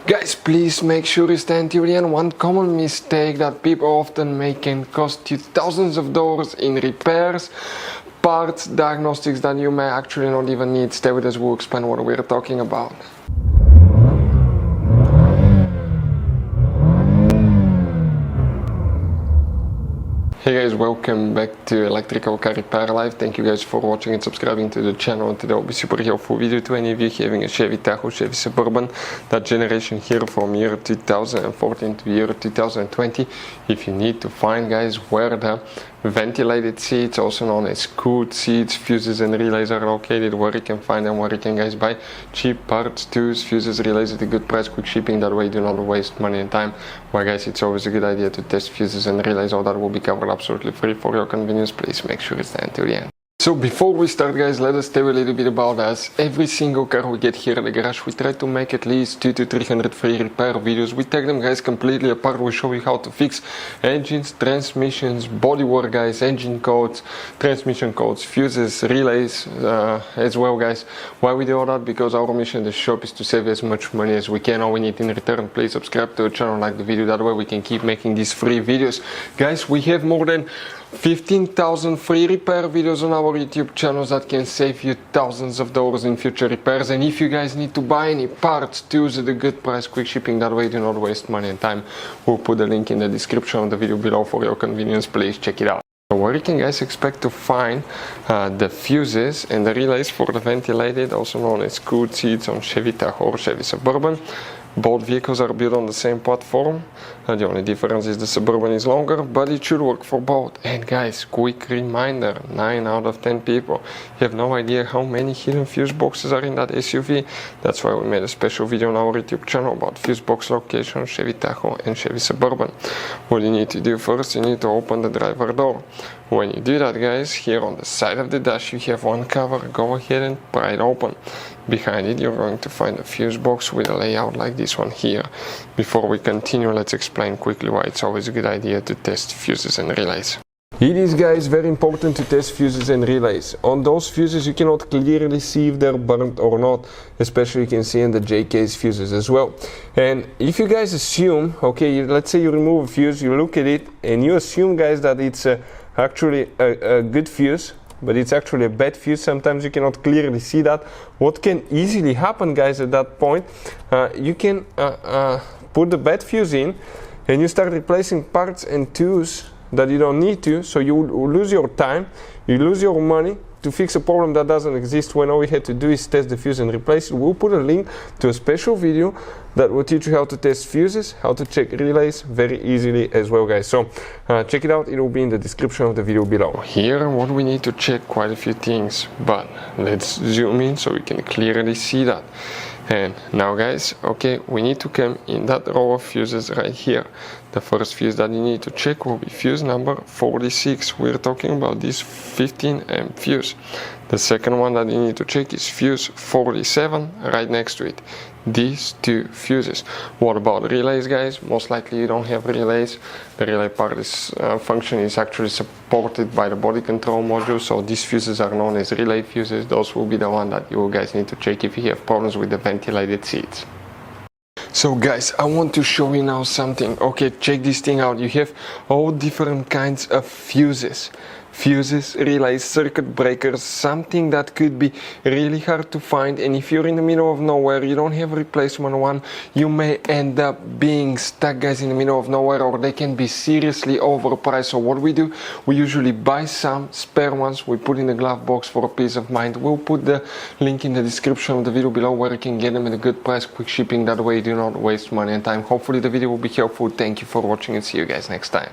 Guys, please make sure you stand till the end. One common mistake that people often make can cost you thousands of dollars in repairs, parts, diagnostics that you may actually not even need. Stay with us, we'll explain what we're talking about. Hey guys, welcome back to Electrical Car Repair Live. Thank you guys for watching and subscribing to the channel. Today will be super helpful video to any of you having a Chevy Tahoe, Chevy Suburban, that generation here from year 2014 to year 2020. If you need to find, guys, where the ventilated seats, also known as cooled seats, fuses and relays are located, where you can find them, where you can guys buy cheap parts, tools, fuses, relays at a good price, quick shipping, that way you do not waste money and time. Well guys, it's always a good idea to test fuses and relays. All that will be covered absolutely free for your convenience. Please make sure you stay until the end. So before we start, guys, let us tell you a little bit about us. Every single car we get here at the garage, we try to make at least 200 to 300 free repair videos. We take them, guys, completely apart. We show you how to fix engines, transmissions, bodywork, guys, engine codes, transmission codes, fuses, relays as well, guys. Why we do all that? Because our mission in the shop is to save as much money as we can. All we need in return, please subscribe to the channel, like the video, that way we can keep making these free videos. Guys, we have more than 15,000 free repair videos on our YouTube channels that can save you thousands of dollars in future repairs. And if you guys need to buy any parts, tools at a good price, quick shipping, that way you do not waste money and time, we'll put the link in the description of the video below for your convenience. Please check it out. So where you can, guys, expect to find the fuses and the relays for the ventilated, also known as cooled seats, on Chevy Tahoe or Chevy Suburban. Both vehicles are built on the same platform. The only difference is the Suburban is longer, but it should work for both. And guys, quick reminder, 9 out of 10 people have no idea how many hidden fuse boxes are in that SUV. That's why we made a special video on our YouTube channel about fuse box location, Chevy Tahoe and Chevy Suburban. What you need to do first, you need to open the driver door. When you do that, guys, here on the side of the dash you have one cover. Go ahead and pry it open. Behind it you're going to find a fuse box with a layout like this one here. Before we continue, let's explain quickly why it's always a good idea to test fuses and relays. It is, guys, very important to test fuses and relays. On those fuses you cannot clearly see if they're burnt or not, especially you can see in the J-case fuses as well. And if you guys assume, okay, let's say you remove a fuse, you look at it and you assume, guys, that it's actually a good fuse, but it's actually a bad fuse. Sometimes you cannot clearly see that. What can easily happen, guys, at that point, you can put the bad fuse in and you start replacing parts and tools that you don't need to, so you lose your time, you lose your money to fix a problem that doesn't exist, when all we had to do is test the fuse and replace it. We'll put a link to a special video that will teach you how to test fuses, how to check relays very easily as well, guys. So check it out, it will be in the description of the video below. Here what we need to check quite a few things, but let's zoom in so we can clearly see that. And now, guys, okay, we need to come in that row of fuses right here. The first fuse that you need to check will be fuse number 46. We're talking about this 15 amp fuse. The second one that you need to check is fuse 47 right next to it. These two fuses. What about relays, guys? Most likely you don't have relays. The relay part is function is actually supported by the body control module, so these fuses are known as relay fuses. Those will be the one that you guys need to check if you have problems with the ventilated seats. So guys, I want to show you now something. Okay, check this thing out. You have all different kinds of fuses. Fuses, relays, circuit breakers, something that could be really hard to find, and if you're in the middle of nowhere, you don't have a replacement one, you may end up being stuck, guys, in the middle of nowhere, or they can be seriously overpriced. So what we do, we usually buy some spare ones, we put in the glove box for a peace of mind. We'll put the link in the description of the video below where you can get them at a good price, quick shipping, that way you do not waste money and time. Hopefully the video will be helpful. Thank you for watching and see you guys next time.